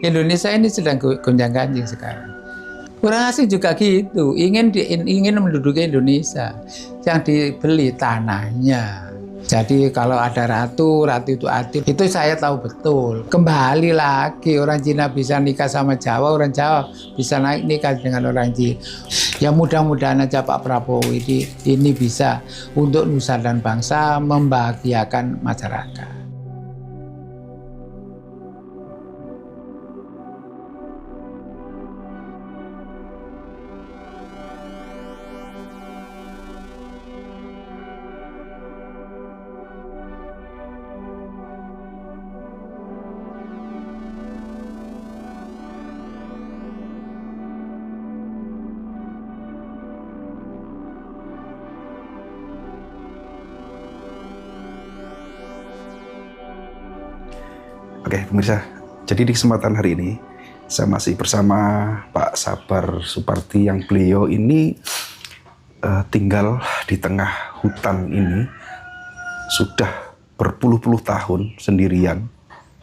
Indonesia ini sedang gonjang-ganjing sekarang. Orang asing juga gitu, ingin menduduki Indonesia, yang dibeli tanahnya. Jadi kalau ada ratu itu adil, itu saya tahu betul. Kembali lagi orang Cina bisa nikah sama Jawa, orang Jawa bisa nikah dengan orang Cina. Ya mudah-mudahan aja Pak Prabowo ini bisa untuk nusa dan bangsa, membahagiakan masyarakat. Oke, pemirsa, jadi di kesempatan hari ini saya masih bersama Pak Sabar Supardi yang beliau ini tinggal di tengah hutan ini sudah berpuluh-puluh tahun sendirian,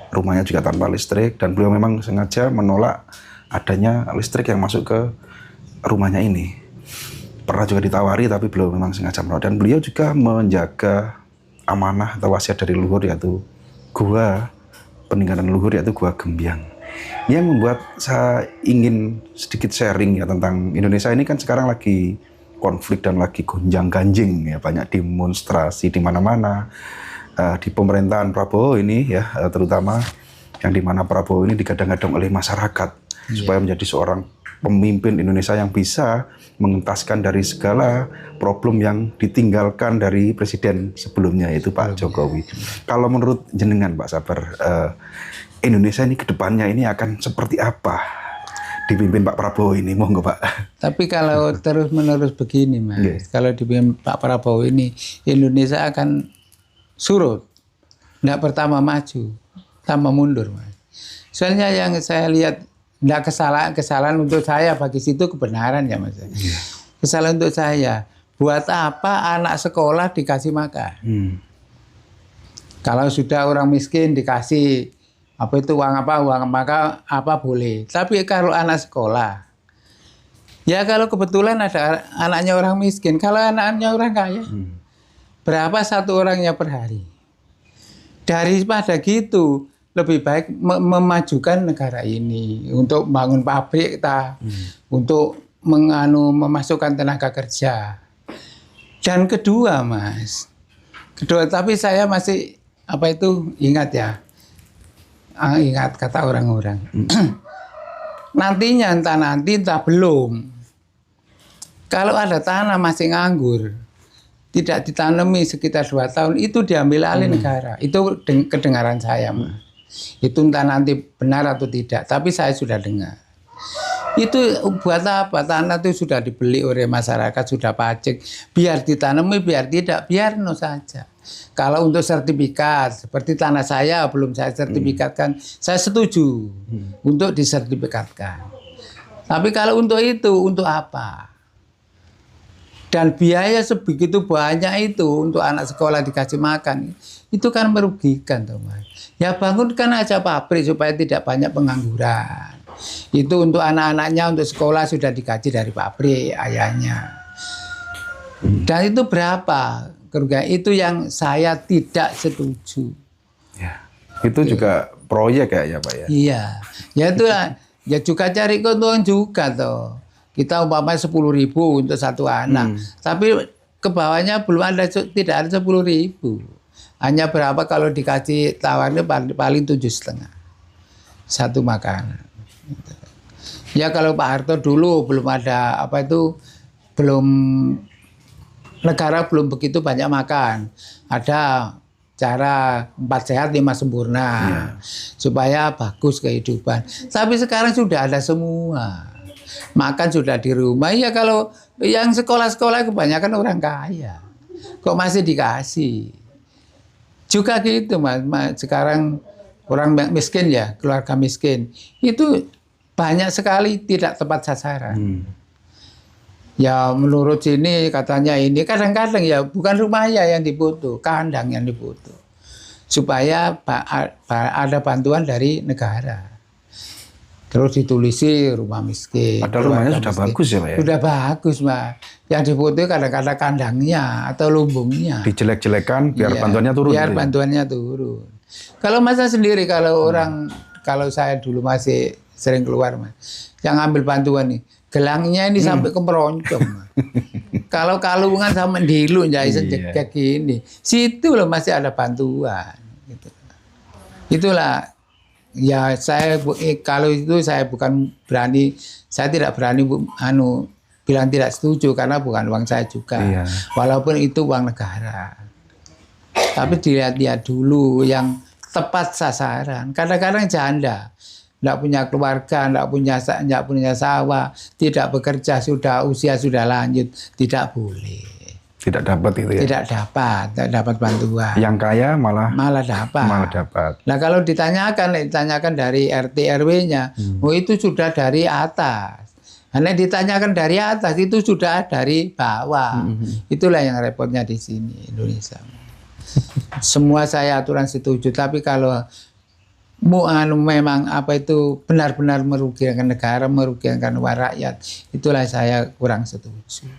rumahnya juga tanpa listrik, dan beliau memang sengaja menolak adanya listrik yang masuk ke rumahnya ini. Pernah juga ditawari tapi beliau memang sengaja menolak, dan beliau juga menjaga amanah atau wasiat dari leluhur, yaitu gua peninggalan leluhur, yaitu Gua Gembyang. Ini yang membuat saya ingin sedikit sharing ya tentang Indonesia ini kan sekarang lagi konflik dan lagi gonjang-ganjing ya, banyak demonstrasi di mana-mana. Di pemerintahan Prabowo ini ya, terutama yang di mana Prabowo ini digadang-gadang oleh masyarakat supaya menjadi seorang pemimpin Indonesia yang bisa mengentaskan dari segala problem yang ditinggalkan dari presiden sebelumnya, yaitu Pak Jokowi. Kalau menurut jenengan Pak Sabar, Indonesia ini kedepannya ini akan seperti apa dipimpin Pak Prabowo ini? Monggo Pak. Tapi kalau terus-menerus begini Mas, kalau dipimpin Pak Prabowo ini, Indonesia akan surut. Nggak pertama maju, tambah mundur Mas. Soalnya yang saya lihat, nggak kesalahan untuk saya, bagi situ kebenaran ya Mas. Kesalahan untuk saya, buat apa anak sekolah dikasih makan? Kalau sudah orang miskin dikasih uang maka apa boleh. Tapi kalau anak sekolah, ya kalau kebetulan ada anaknya orang miskin, kalau anaknya orang kaya, berapa satu orangnya per hari? Daripada gitu, lebih baik memajukan negara ini untuk bangun pabrik untuk memasukkan tenaga kerja. Dan kedua Mas, tapi saya masih ingat kata orang-orang. Nantinya entah belum. Kalau ada tanah masih nganggur, tidak ditanami sekitar 2 tahun, itu diambil alih negara. Itu kedengaran saya Mas. Itu entah nanti benar atau tidak, tapi saya sudah dengar. Itu buat apa? Tanah itu sudah dibeli oleh masyarakat, sudah pajak. Biar ditanami, biar tidak, biar saja. Kalau untuk sertifikat, seperti tanah saya belum saya sertifikatkan, saya setuju untuk disertifikatkan. Tapi kalau untuk itu, untuk apa? Dan biaya sebegitu banyak itu untuk anak sekolah dikasih makan, itu kan merugikan tuh Mas. Ya bangunkan aja pabrik supaya tidak banyak pengangguran. Itu untuk anak-anaknya, untuk sekolah sudah digaji dari pabrik ayahnya. Dan itu berapa kerugian? Itu yang saya tidak setuju. Ya, itu juga proyek ya Pak ya? Iya, ya itu ya juga cari keuntungan juga toh. Kita umpamanya 10.000 untuk satu anak, tapi ke bawahnya tidak ada 10.000. Hanya berapa kalau dikasih tawarnya paling 7,5 satu makanan. Ya kalau Pak Harto dulu belum ada negara belum begitu banyak makan. Ada cara 4 sehat 5 sempurna supaya bagus kehidupan. Tapi sekarang sudah ada semua. Makan sudah di rumah. Ya kalau yang sekolah-sekolah kebanyakan orang kaya. Kok masih dikasih? Juga gitu Mas. Sekarang orang miskin ya, keluarga miskin. Itu banyak sekali tidak tepat sasaran. Ya menurut sini katanya ini, kadang-kadang ya bukan rumahnya yang dibutuh, kandang yang dibutuh. Supaya ada bantuan dari negara. Terus ditulisi rumah miskin. Padahal rumahnya sudah miskin. bagus ya Pak ya? Sudah bagus Pak. Yang difoto kadang-kadang kandangnya atau lumbungnya. Dijelek-jelekan biar Iya, bantuannya turun. Biar gitu ya? bantuannya turun. Kalau masa sendiri, kalau kalau saya dulu masih sering keluar Mas, yang ambil bantuan nih, gelangnya ini sampai ke meroncong. Kalau kalungan sama dilu jadi sejegek gini, situ loh masih ada bantuan. Gitu. Itulah. Ya saya kalau itu saya bukan berani, saya tidak berani bilang tidak setuju karena bukan uang saya juga. Iya. Walaupun itu uang negara. Tapi dilihat-lihat dulu yang tepat sasaran. Kadang-kadang janda, tidak punya keluarga, tidak punya sawah, tidak bekerja, usia sudah lanjut, tidak boleh. Tidak dapat itu ya? Tidak dapat bantuan. Yang kaya malah dapat. Nah kalau ditanyakan dari RT RW-nya, oh itu sudah dari atas. Karena ditanyakan dari atas itu sudah dari bawah. Itulah yang repotnya di sini Indonesia. Semua saya aturan setuju, tapi kalau memang apa itu benar-benar merugikan negara, merugikan rakyat, itulah saya kurang setuju.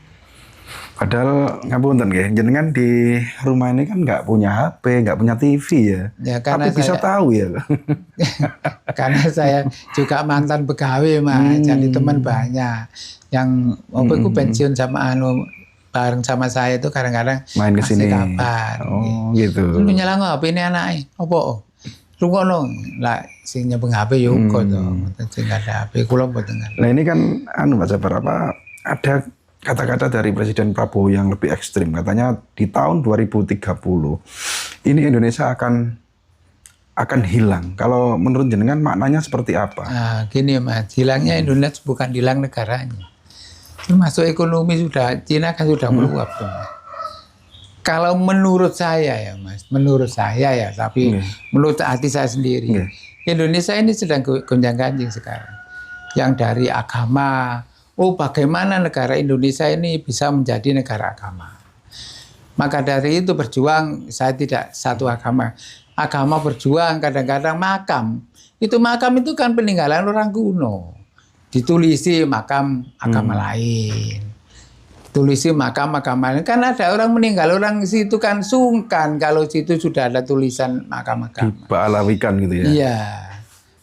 Padahal ngapunten nggih, jenengan di rumah ini kan nggak punya HP, nggak punya TV ya. Karena tapi bisa tahu ya. Karena saya juga mantan pegawai Mas, jadi teman banyak yang itu pensiun sama bareng sama saya itu kadang-kadang main ke sini. Kabar. Oh, gitu. Lu nyelang HP ini anake. Apa? Lungono lah sing nyebeng HP yo kok to. Sing ada HP kula mboten. Nah, ini kan Mas Sabar, ada kata-kata dari Presiden Prabowo yang lebih ekstrim. Katanya di tahun 2030 ini Indonesia akan hilang. Kalau menurut jenengan maknanya seperti apa? Nah, gini Mas, hilangnya Indonesia bukan hilang negaranya. Termasuk ekonomi Cina kan sudah meluap tuh. Kalau menurut saya ya Mas, tapi menurut hati saya sendiri, Indonesia ini sedang gonjang-ganjing sekarang. Yang dari agama, bagaimana negara Indonesia ini bisa menjadi negara agama. Maka dari itu berjuang, saya tidak satu agama. Agama berjuang kadang-kadang makam. Makam itu kan peninggalan orang kuno. Ditulisi makam agama lain. Tulisi makam lain. Kan ada orang meninggal, orang situ kan sungkan kalau situ sudah ada tulisan makam agama. Dialawikan gitu ya? Iya.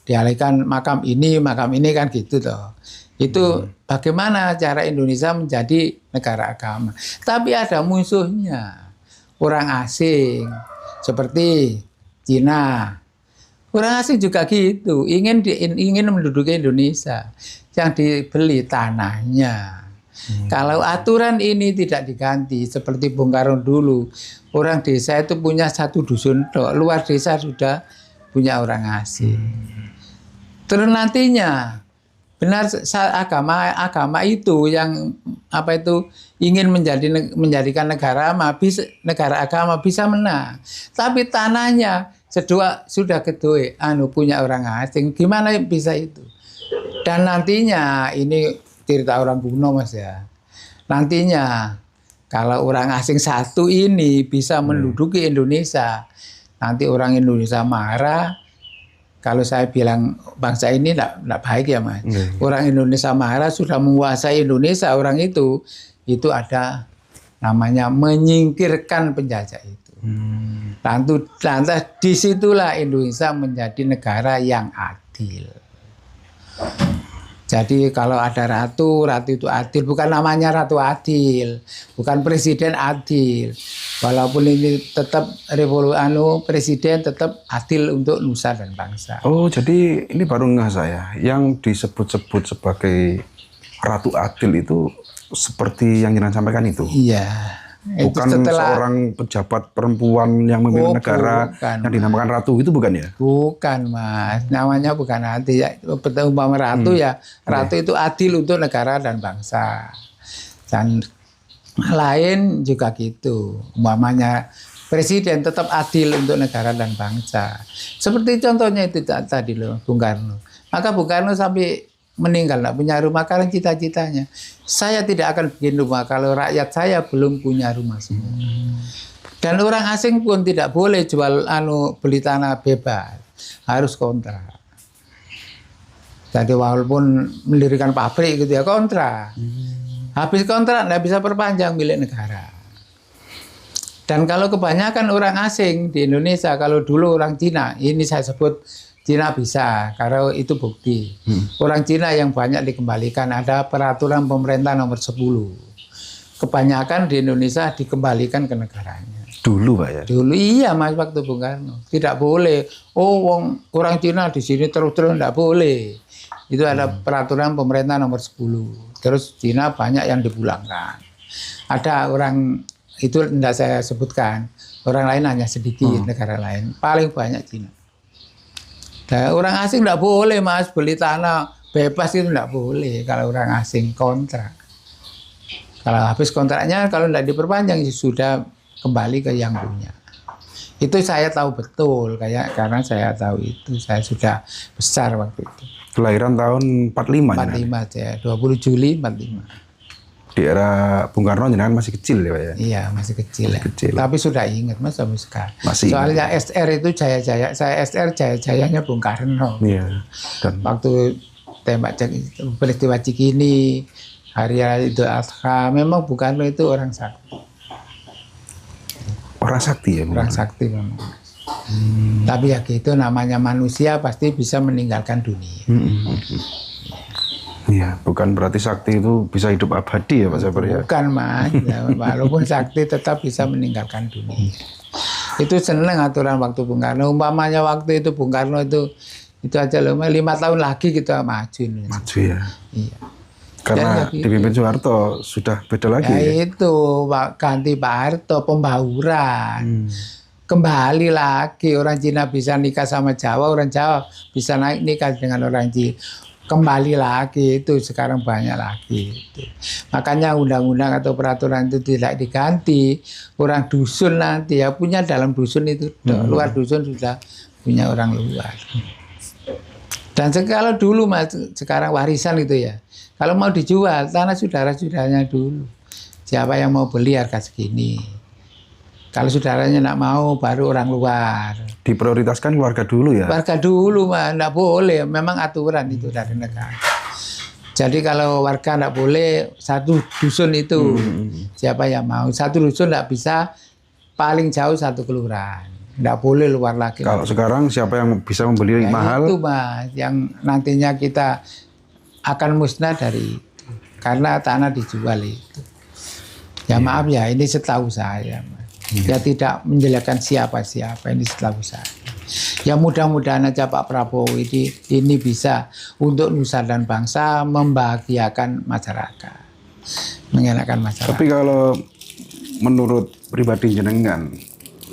Dialihkan makam ini kan gitu toh. Itu bagaimana cara Indonesia menjadi negara agama. Tapi ada musuhnya. Orang asing. Seperti Cina. Orang asing juga gitu. Ingin menduduki Indonesia. Yang dibeli tanahnya. Kalau aturan ini tidak diganti. Seperti Bung Karno dulu. Orang desa itu punya satu dusun. Luar desa sudah punya orang asing. Terus nantinya benar agama itu yang ingin menjadikan negara agama bisa menang. Tapi tanahnya sudah kedua punya orang asing. Gimana bisa itu? Dan nantinya ini cerita orang kuno Mas ya. Nantinya kalau orang asing satu ini bisa menduduki Indonesia, nanti orang Indonesia marah. Kalau saya bilang bangsa ini tidak baik ya Mas. Orang Indonesia marah sudah menguasai Indonesia, orang itu ada namanya menyingkirkan penjajah itu. Lantas disitulah Indonesia menjadi negara yang adil. Jadi kalau ada ratu itu adil, bukan namanya ratu adil, bukan presiden adil. Walaupun ini tetap presiden tetap adil untuk nusa dan bangsa. Oh, jadi ini baru ngeh saya. Yang disebut-sebut sebagai ratu adil itu seperti yang Jinan sampaikan itu. Iya. Bukan seorang pejabat perempuan yang memimpin negara yang dinamakan ratu itu bukan ya? Bukan Mas, namanya bukan adil ya. Umpama ratu ratu itu adil untuk negara dan bangsa. Dan lain juga gitu. Umpamanya presiden tetap adil untuk negara dan bangsa. Seperti contohnya itu tadi loh Bung Karno. Maka Bung Karno sampai meninggal tidak punya rumah karena cita-citanya. Saya tidak akan bikin rumah kalau rakyat saya belum punya rumah semua. Dan orang asing pun tidak boleh jual beli tanah bebas, harus kontrak. Jadi walaupun mendirikan pabrik gitu ya kontrak. Habis kontrak nggak bisa perpanjang milik negara. Dan kalau kebanyakan orang asing di Indonesia, kalau dulu orang Cina, ini saya sebut Cina bisa, karena itu bukti. Orang Cina yang banyak dikembalikan, ada peraturan pemerintah nomor 10. Kebanyakan di Indonesia dikembalikan ke negaranya. Dulu Pak ya? Dulu iya Mas, waktu Bung Karno. Tidak boleh, orang Cina di sini terus-terus tidak boleh. Itu ada peraturan pemerintah nomor 10. Terus Cina banyak yang dipulangkan. Ada orang, itu tidak saya sebutkan. Orang lain hanya sedikit, negara lain. Paling banyak Cina. Nah, orang asing tidak boleh Mas, beli tanah bebas itu tidak boleh. Kalau orang asing kontrak. Kalau habis kontraknya, kalau tidak diperpanjang sudah kembali ke yang punya. Itu saya tahu betul, karena saya tahu itu. Saya sudah besar waktu itu. Kelahiran tahun 45 ya? 45 saya, 20 Juli 45. Di era Bung Karno jenengan masih kecil ya Pak ya? Iya, masih kecil. Masih kecil. Tapi sudah ingat Mas sampai sekarang. Masih soalnya ingat. SR itu jaya-jaya. Saya SR jaya-jayanya Bung Karno. Iya. Dan waktu tembak peristiwa Cikini, hari Idul Adha, memang Bung Karno itu orang sakti. Orang sakti ya? Orang sakti memang. Tapi ya gitu, namanya manusia pasti bisa meninggalkan dunia. Iya, bukan berarti sakti itu bisa hidup abadi ya Pak Sabar ya? Bukan Mas, ya, walaupun sakti tetap bisa meninggalkan dunia. Itu seneng aturan waktu Bung Karno. Umpamanya waktu itu Bung Karno itu aja loh, 5 tahun lagi kita maju. Maju ya? Iya. Karena dipimpin Soeharto sudah beda lagi ya? Itu ganti Pak Harto, pembauran. Kembali lagi, orang Cina bisa nikah sama Jawa, orang Jawa bisa nikah dengan orang Cina. Kembali lagi itu sekarang banyak lagi itu. Makanya undang-undang atau peraturan itu tidak diganti. Orang dusun nanti ya punya dalam dusun itu, luar dusun sudah punya orang luar. Dan kalau dulu Mas, sekarang warisan itu ya, kalau mau dijual tanah saudara-saudaranya dulu, siapa yang mau beli harga segini. Kalau saudaranya tidak mau, baru orang luar. Diprioritaskan keluarga dulu ya? Keluarga dulu, Mas. Tidak boleh. Memang aturan itu dari negara. Jadi kalau warga tidak boleh, satu dusun itu. Siapa yang mau. Satu dusun tidak bisa, paling jauh satu kelurahan. Tidak boleh luar lagi. Kalau sekarang siapa yang bisa membeli mahal? Itu Mas, yang nantinya kita akan musnah dari itu. Karena tanah dijual itu. Ya maaf ya, ini setahu saya Mas. Ya tidak menjelekkan siapa-siapa, ini setahu saya. Ya mudah-mudahan aja Pak Prabowo ini bisa untuk nusa dan bangsa, membahagiakan masyarakat, mengenakan masyarakat. Tapi kalau menurut pribadi jenengan,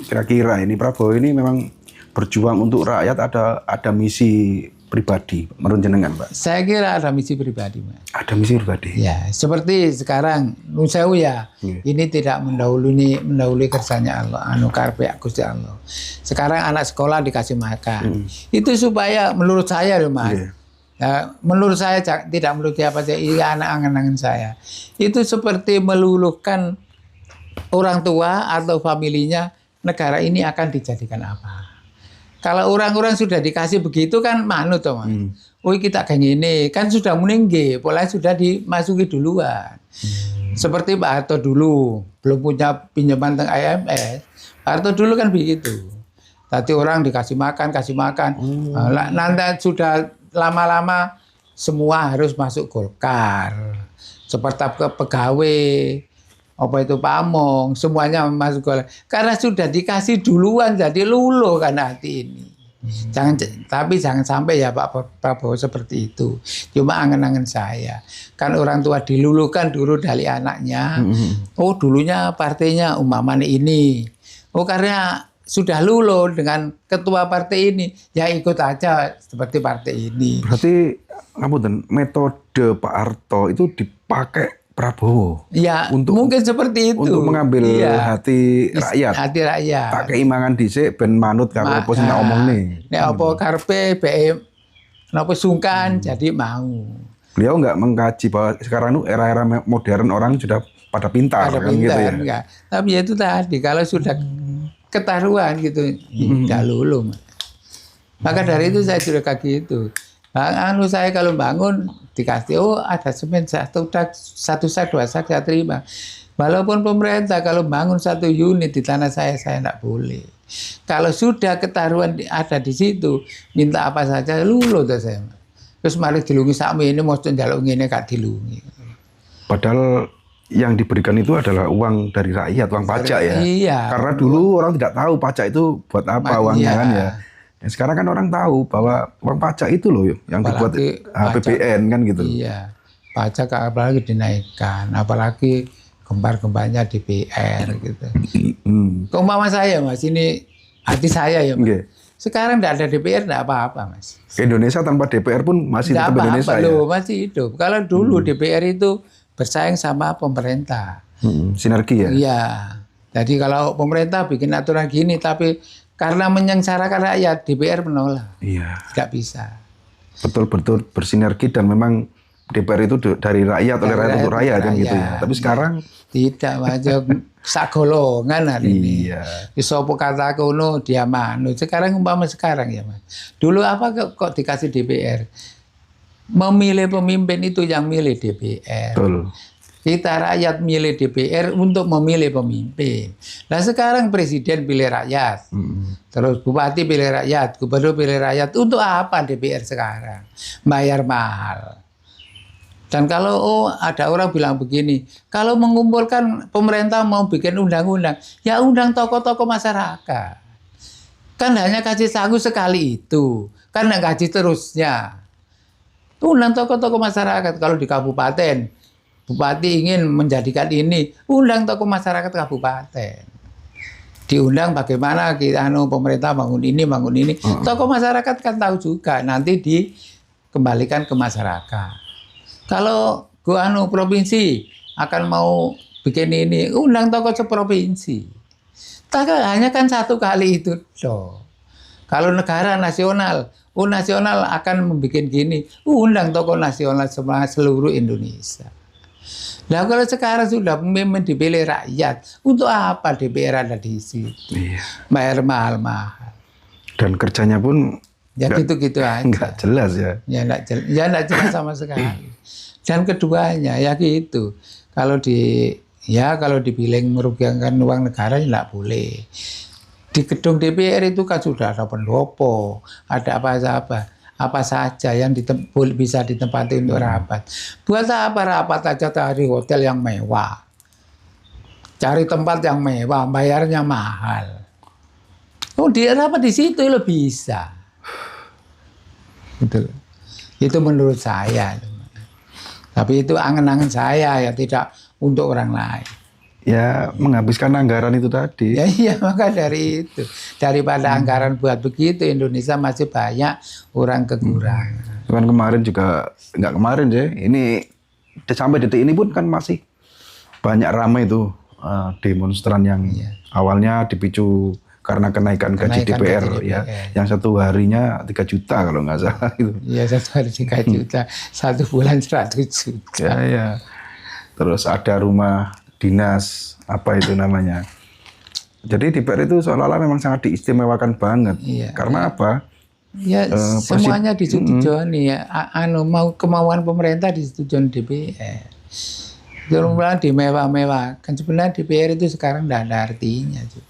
kira-kira ini Prabowo ini memang berjuang untuk rakyat, ada misi pribadi menurut jenengan Pak? Saya kira ada misi pribadi Mas. Ada misi pribadi? Ya, seperti sekarang Nusewu ya, ini tidak mendahului kersanya Allah, anu karpe Gusti Allah. Sekarang anak sekolah dikasih makan. Itu supaya menurut saya loh Mas. Ya, menurut saya tidak menurut siapa saja, iya anak angan-angan saya. Itu seperti meluluhkan orang tua atau familinya, negara ini akan dijadikan apa. Kalau orang-orang sudah dikasih begitu kan manut toh Mas. Oh kita kayak gini kan sudah meninggi, pola sudah dimasuki duluan. Seperti Pak Harto dulu belum punya pinjaman teng IMF. Pak Harto dulu kan begitu. Tadi orang dikasih makan, nanti sudah lama-lama semua harus masuk Golkar. Seperti pegawai, apa itu pamong, semuanya masuk Golkar. Karena sudah dikasih duluan jadi luluh kan hati ini. Tapi jangan sampai ya Pak Prabowo seperti itu. Cuma angen-angen saya. Kan orang tua diluluhkan dulu dari anaknya. Oh dulunya partainya umpamanya ini. Oh karena sudah luluh dengan ketua partai ini, ya ikut aja seperti partai ini. Berarti ngapunten, metode Pak Harto itu dipakai Prabowo. Ya, mungkin seperti itu. Untuk mengambil hati rakyat. Hati rakyat. Tak keimangan dhisik ben manut karo apa sing omongne. Nek apa karepe BM napa sungkan jadi mau. Beliau enggak mengkaji bahwa sekarang itu era-era modern orang sudah pada pintar kan gitu ya. Enggak. Tapi ya itu tadi kalau sudah ketahuan gitu, enggak lulu. Maka dari itu saya sudah kayak gitu. Anu saya kalau bangun dikasih, oh ada semen satu sak, 2 sak saya terima. Walaupun pemerintah kalau bangun 1 unit di tanah saya tidak boleh. Kalau sudah ketahuan ada di situ, minta apa saja, luluh tuh saya. Terus mari dilungi sakmi ini, mau njaluk ngene gak dilungi. Padahal yang diberikan itu adalah uang dari rakyat, uang pajak ya. Iya. Karena dulu orang tidak tahu pajak itu buat apa uangnya kan ya. Ya, sekarang kan orang tahu bahwa uang pajak itu loh yang dibuat APBN kan gitu. Iya, pajak apalagi dinaikkan, apalagi gembar-gembarnya DPR gitu. Keumpama saya Mas, ini hati saya ya Mas. Okay. Sekarang tidak ada DPR tidak apa-apa Mas. Indonesia tanpa DPR pun masih tetap Indonesia ya? Loh, masih hidup. Kalau dulu DPR itu bersaing sama pemerintah. Sinergi ya? Iya. Jadi kalau pemerintah bikin aturan gini tapi karena menyengsarakan rakyat, DPR menolak. Iya. Tidak bisa. Betul-betul bersinergi dan memang DPR itu dari rakyat, oleh rakyat untuk rakyat kan gitu ya. Tapi sekarang tidak macam sagolongan hari ini. Iya. Sopo kata kuno dia manut. Sekarang umpama sekarang ya Mas. Dulu apa kok dikasih DPR? Memilih pemimpin itu yang milih DPR. Betul. Kita rakyat milih DPR untuk memilih pemimpin. Nah sekarang presiden pilih rakyat, terus bupati pilih rakyat, gubernur pilih rakyat. Untuk apa DPR sekarang? Bayar mahal. Dan kalau ada orang bilang begini, kalau mengumpulkan pemerintah mau bikin undang-undang, ya undang tokoh-tokoh masyarakat. Kan hanya kasih sangu sekali itu, kan nggak gaji terusnya. Undang tokoh-tokoh masyarakat kalau di kabupaten. Bupati ingin menjadikan ini, undang tokoh masyarakat kabupaten. Diundang bagaimana kita pemerintah bangun ini. Tokoh masyarakat kan tahu juga, nanti dikembalikan ke masyarakat. Kalau provinsi akan mau bikin ini, undang tokoh seprovinsi. Hanya kan 1 kali itu loh. Kalau negara nasional, nasional akan membuat gini, undang tokoh nasional seluruh Indonesia. Nah kalau sekarang sudah pemimpin dipilih rakyat, untuk apa DPR ada di situ? Iya. Bayar mahal-mahal. Dan kerjanya pun ya gitu-gitu aja. Nggak jelas ya. Ya nggak jelas sama sekali. Dan keduanya ya gitu. Kalau dibilang merugikan uang negara ya nggak boleh. Di gedung DPR itu kan sudah ada pendopo, ada apa saja yang bisa ditempati untuk rapat. Buat apa rapat aja cari hotel yang mewah, cari tempat yang mewah, bayarnya mahal. Dia rapat di situ lo bisa. Itu menurut saya. Tapi itu angan-angan saya ya, tidak untuk orang lain. Ya menghabiskan anggaran itu tadi. Ya iya, maka dari itu. Daripada anggaran buat begitu, Indonesia masih banyak orang kekurangan. Cuman kemarin juga, nggak kemarin sih, ini sampai detik ini pun kan masih banyak ramai itu demonstran yang awalnya dipicu karena kenaikan gaji DPR ya. Yang 1 harinya 3 juta kalau nggak salah itu. Iya, 1 hari 3 juta, 1 bulan 100 juta. Ya. Terus ada rumah dinas, apa itu namanya. Jadi DPR itu seolah-olah memang sangat diistimewakan banget. Iya, karena apa? Ya semuanya disetujui ya. Kemauan pemerintah disetujui DPR. Jangan dimewah-mewahkan. Sebenarnya DPR itu sekarang tidak ada artinya juga.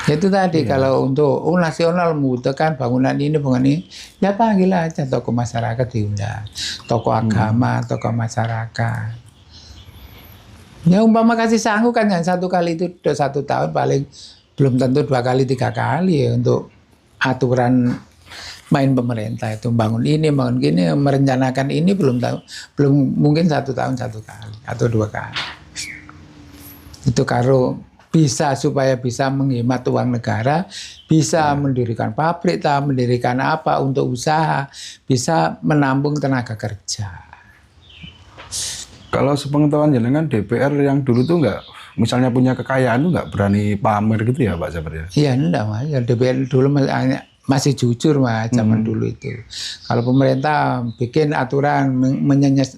Itu tadi kalau untuk nasional membutuhkan bangunan ini, ya panggil aja tokoh masyarakat diundang, tokoh agama, tokoh masyarakat. Ya umpama kasih sanggup kan yang 1 kali itu 1 tahun, paling belum tentu 2 kali 3 kali ya untuk aturan main pemerintah itu bangun ini, bangun gini, merencanakan ini belum mungkin 1 tahun 1 kali atau 2 kali. Itu kalau bisa supaya bisa menghemat uang negara, bisa mendirikan pabrik, mendirikan apa untuk usaha, bisa menampung tenaga kerja. Kalau sepengetahuan jenengan DPR yang dulu tuh nggak, misalnya punya kekayaan tuh nggak berani pamer gitu ya Pak Sabar ya? Iya enggak Mas, DPR dulu masih jujur Mas zaman dulu itu. Kalau pemerintah bikin aturan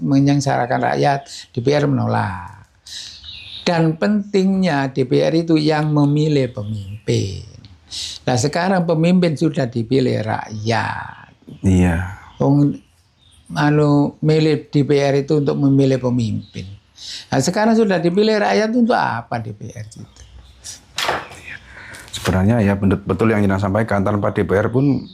menyengsarakan rakyat, DPR menolak. Dan pentingnya DPR itu yang memilih pemimpin. Nah sekarang pemimpin sudah dipilih rakyat. Iya. Milih DPR itu untuk memilih pemimpin. Nah, sekarang sudah dipilih rakyat, untuk apa DPR itu? Sebenarnya ya betul yang Jenang sampaikan, tanpa DPR pun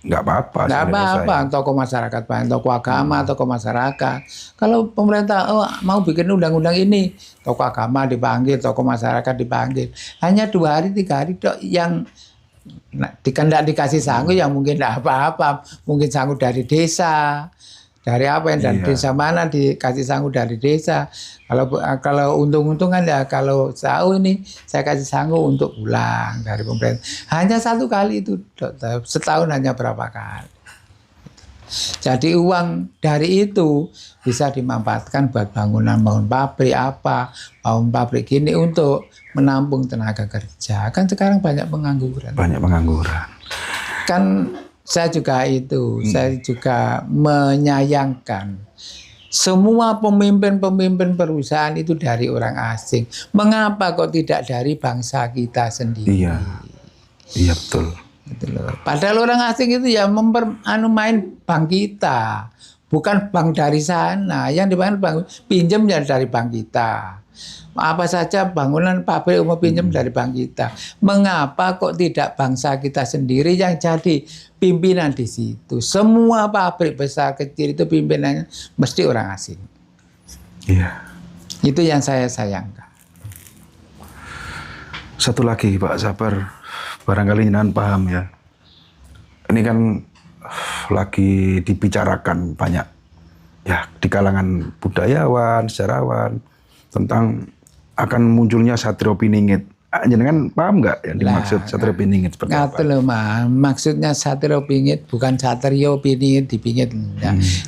nggak apa-apa. Nggak apa-apa, tokoh masyarakat, tokoh agama, tokoh masyarakat. Kalau pemerintah mau bikin undang-undang ini, tokoh agama dipanggil, tokoh masyarakat dipanggil. Hanya 2 hari 3 hari dok yang tidak dikasih sangu, yang mungkin tidak apa-apa, mungkin sangu dari desa. Dari apa yang dari desa mana dikasih sangu dari desa. Kalau untung-untungan ya, kalau sangu ini saya kasih sangu untuk pulang dari pemerintah. Hanya 1 kali itu, setahun hanya berapa kali. Jadi uang dari itu bisa dimanfaatkan buat bangun pabrik bangun pabrik gini untuk menampung tenaga kerja. Kan sekarang banyak pengangguran. Banyak pengangguran. Kan saya juga menyayangkan semua pemimpin perusahaan itu dari orang asing. Mengapa kok tidak dari bangsa kita sendiri? Iya betul. Gitu loh. Padahal orang asing itu ya main bank kita, bukan bank dari sana. Yang dibangun bank pinjam ya dari bank kita. Apa saja bangunan pabrik mau pinjam dari bank kita. Mengapa kok tidak bangsa kita sendiri yang jadi pimpinan di situ? Semua pabrik besar kecil itu pimpinannya mesti orang asing. Iya. Itu yang saya sayangkan. Satu lagi Pak Sabar, barangkali Jenengan paham ya. Ini kan lagi dibicarakan banyak ya di kalangan budayawan, sejarawan tentang akan munculnya Satrio Piningit. Jenengan paham nggak yang dimaksud Satrio Piningit seperti apa? Loh, maksudnya Satrio Piningit bukan Satrio Piningit dipingit.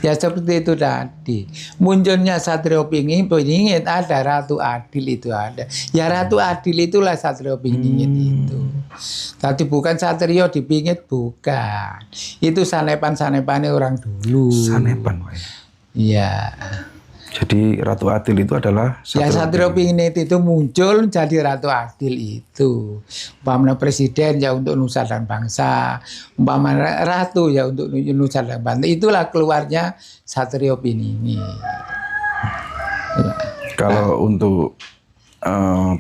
Ya seperti itu tadi. Munculnya Satrio Piningit ada Ratu Adil itu ada. Ya Ratu Adil itulah Satrio Piningit itu. Tadi bukan Satrio dipingit, bukan. Itu sanepan-sanepannya orang dulu. Sanepan, Pak. Iya. Jadi Ratu Adil itu adalah Satrio Piningit itu muncul jadi Ratu Adil itu. Umpamanya presiden ya untuk nusa dan bangsa, umpamanya ratu ya untuk nusa dan bangsa. Itulah keluarnya Satrio Piningit. Kalau untuk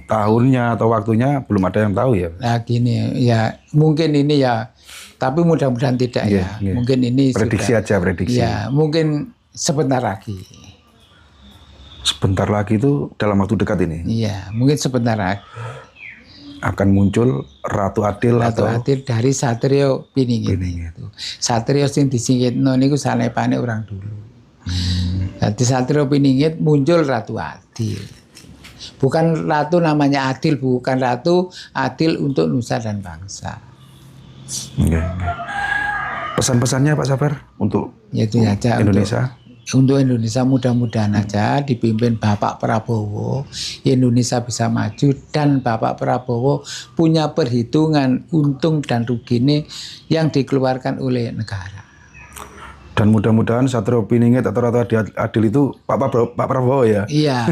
tahunnya atau waktunya belum ada yang tahu ya. Nah gini ya, mungkin ini ya, tapi mudah-mudahan tidak ya. Mungkin ini prediksi aja, prediksi. Ya, mungkin sebentar lagi. Sebentar lagi itu dalam waktu dekat ini? Iya, mungkin sebentar lagi. Akan muncul Ratu Adil Adil dari Satrio Piningit. Satrio sing disingkitno niku sanepane orang dulu. Jadi Satrio Piningit muncul Ratu Adil. Bukan ratu namanya Adil, bukan Ratu Adil untuk nusa dan bangsa. Pesan-pesannya Pak Sabar untuk aja Indonesia? Untuk Indonesia mudah-mudahan aja dipimpin Bapak Prabowo, Indonesia bisa maju dan Bapak Prabowo punya perhitungan untung dan rugi ini yang dikeluarkan oleh negara. Dan mudah-mudahan Satrio Piningit atau Ratu Adil itu Pak Prabowo ya? Iya,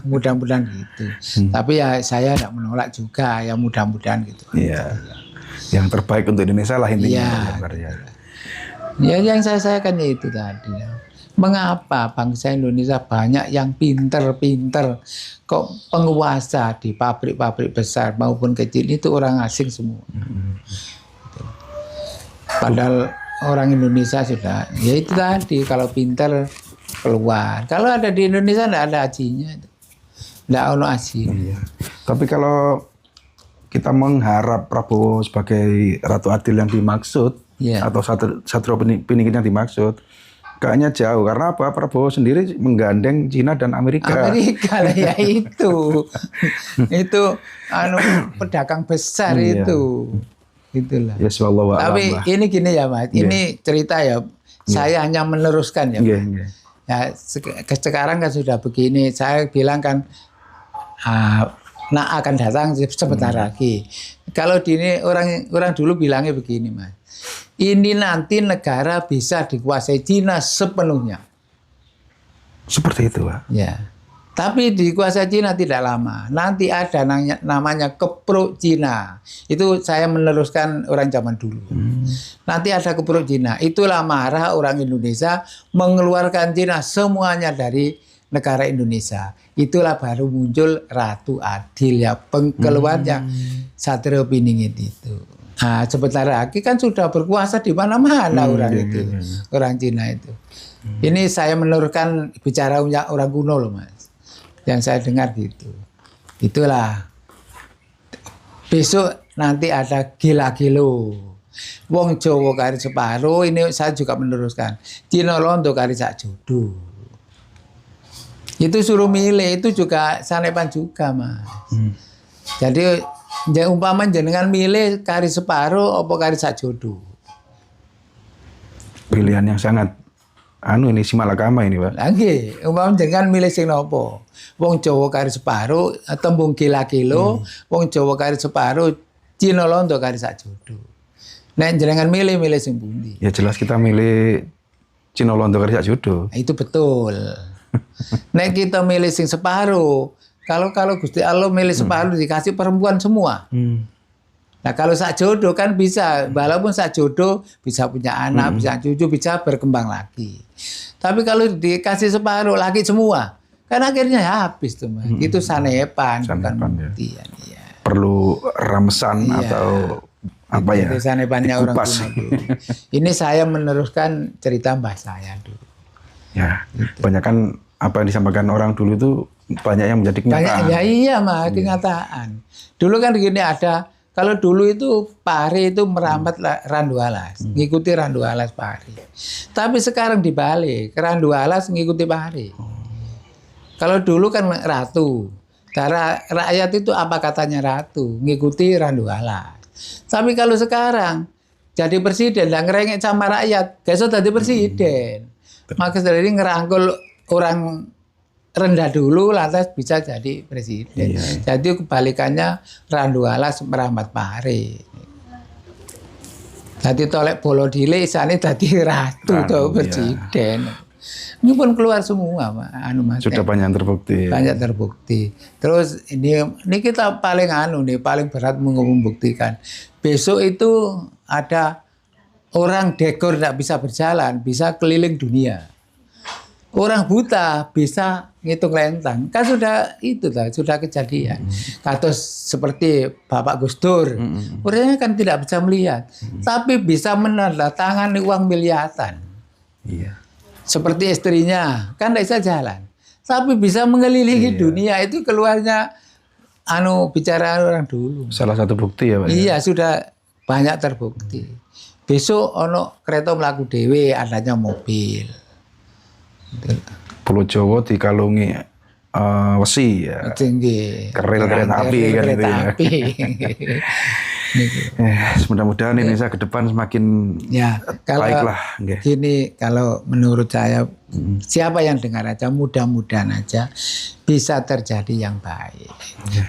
mudah-mudahan gitu. Tapi ya saya tidak menolak juga, ya mudah-mudahan gitu. Iya, yang terbaik untuk Indonesia lah intinya. Ya yang saya sayangkan itu tadi. Mengapa bangsa Indonesia banyak yang pinter-pinter, kok penguasa di pabrik-pabrik besar maupun kecil itu orang asing semua. Padahal orang Indonesia sudah, ya itu tadi, kalau pinter keluar. Kalau ada di Indonesia tidak ada ajinya, tidak ada ajinya. Iya. Tapi kalau kita mengharap Prabowo sebagai Ratu Adil yang dimaksud, atau Satrio Piningit yang dimaksud, kayaknya jauh. Karena apa? Prabowo sendiri menggandeng Cina dan Amerika. Amerika lah ya itu. Itu pedagang besar itu. Itulah. Ya, tapi ini gini ya Mas, ini cerita ya. Saya hanya meneruskan ya. Ya sekarang kan sudah begini. Saya bilang kan akan datang sebentar lagi. Kalau ini orang dulu bilangnya begini Mas. Ini nanti negara bisa dikuasai Cina sepenuhnya. Seperti itu, Pak. Ya. Tapi dikuasai Cina tidak lama. Nanti ada namanya kepruk Cina. Itu saya meneruskan orang zaman dulu. Nanti ada kepruk Cina. Itulah marah orang Indonesia mengeluarkan Cina semuanya dari negara Indonesia. Itulah baru muncul Ratu Adil ya, keluarnya Satrio Piningit itu. Nah, sebentar lagi kan sudah berkuasa di mana-mana orang itu, orang Cina itu. Ini saya meneruskan bicara orang kuno loh Mas. Yang saya dengar gitu. Itulah. Besok nanti ada gila-gilo. Wong Jawa kari separo, ini saya juga meneruskan. Cina Londo kari sak jodoh. Itu suruh milih, itu juga sanepan juga Mas. Jadi umpama jenengan milih kari separo apa kari sak jodoh. Pilihan yang sangat ini si malakama ini Pak. Lagi, umpama jenengan milih sing nopo. Wong Jawa kari separo, tembung gila-gilo, wong Jawa kari separo, Cina Londo kari sak jodoh. Nek jenengan milih sing pundi? Ya jelas kita milih Cina Londo kari sak jodoh. Nah, itu betul. Nek kita milih sing separuh, kalau Gusti Allah milih separuh dikasih perempuan semua. Nah kalau sak jodoh kan bisa, walaupun sak jodoh bisa punya anak, bisa cucu, bisa berkembang lagi. Tapi kalau dikasih separuh laki semua, kan akhirnya habis tuh Mas. Itu sanepan bukan pembuktian. Ya. Perlu ramesan atau apa ya? Itu sanepannya orang kuno dulu. Ini saya meneruskan cerita mbah saya dulu. Ya, banyak kan apa yang disampaikan orang dulu itu banyak yang menjadi kenyataan. Ya iya Mas, kenyataan. Dulu kan gini ada, kalau dulu itu pari itu merambat Randu Alas, ngikuti Randu Alas pari. Tapi sekarang dibalik, Randu Alas ngikuti pari. Kalau dulu kan ratu, karena rakyat itu apa katanya ratu, ngikuti Randu Alas. Tapi kalau sekarang jadi presiden dan ngerengek sama rakyat, besok jadi presiden. Maka dari ngerangkul orang rendah dulu lantas bisa jadi presiden. Jadi kebalikannya Randu Alas merambat pare. Jadi tolek bolo dile isane dadi ratu atau presiden. Ini pun keluar semua Mas. Sudah banyak terbukti. Banyak terbukti. Terus ini kita paling paling berat membuktikan. Besok itu ada orang dekor tidak bisa berjalan, bisa keliling dunia. Orang buta bisa ngitung lentang. Kan sudah sudah kejadian. Kados seperti Bapak Gus Dur. Orangnya kan tidak bisa melihat. Tapi bisa menandatangani uang miliaran. Iya. Seperti istrinya. Kan tidak bisa jalan. Tapi bisa mengelilingi dunia. Itu keluarnya bicara orang dulu. Salah satu bukti ya Pak? Iya, sudah banyak terbukti. Besok ono kereta mlaku dhewe, adanya mobil. Pulau Jawa dikalungi wesi ya. Keril kereta api kan itu ya. Mudah-mudahan Indonesia ke depan semakin baiklah. Gini, kalau menurut saya siapa yang dengar aja mudah-mudahan aja bisa terjadi yang baik.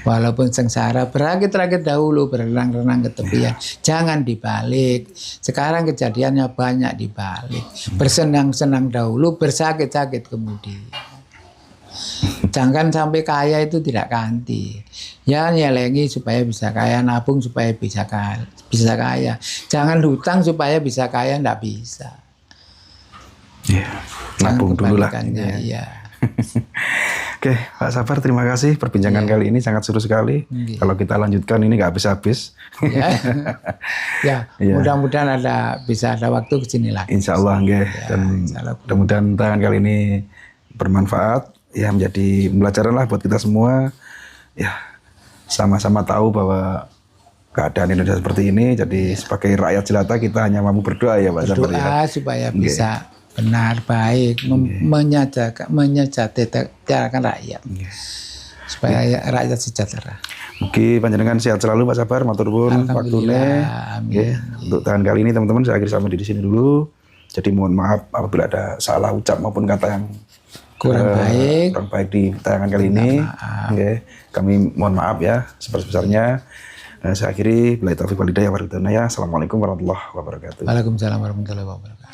Walaupun sengsara berakit-rakit dahulu, berenang-renang ke tepian, jangan dibalik. Sekarang kejadiannya banyak dibalik. Bersenang-senang dahulu, bersakit-sakit kemudian. Jangan sampai kaya itu tidak ganti. Ya nyelengi supaya bisa kaya, nabung supaya bisa kaya. Jangan hutang supaya bisa kaya, enggak bisa. Ya, nabung dulu lah. Ya. Oke, Pak Sabar, terima kasih perbincangan kali ini sangat seru sekali. Kalau kita lanjutkan ini nggak habis-habis. Mudah-mudahan bisa ada waktu ke sini lagi. Insya Allah, dan mudah-mudahan tangan kali ini bermanfaat. Ya, menjadi pembelajaran lah buat kita semua. Ya, sama-sama tahu bahwa keadaan Indonesia seperti ini. Jadi sebagai rakyat jelata kita hanya mampu berdoa ya Pak Sabar. Berdoa supaya bisa benar, baik, menyejahterakan rakyat. Supaya rakyat sejahtera. Oke, panjenengan sehat selalu Pak Sabar, matur nuwun waktune. Untuk tahun kali ini teman-teman saya akhiri sampai di sini dulu. Jadi mohon maaf apabila ada salah ucap maupun kata yang kurang baik di tayangan kali ini. Kami mohon maaf ya sebesar-besarnya. Saya akhiri, billahi taufiq wal hidayah. Assalamualaikum warahmatullahi wabarakatuh. Waalaikumsalam warahmatullahi wabarakatuh.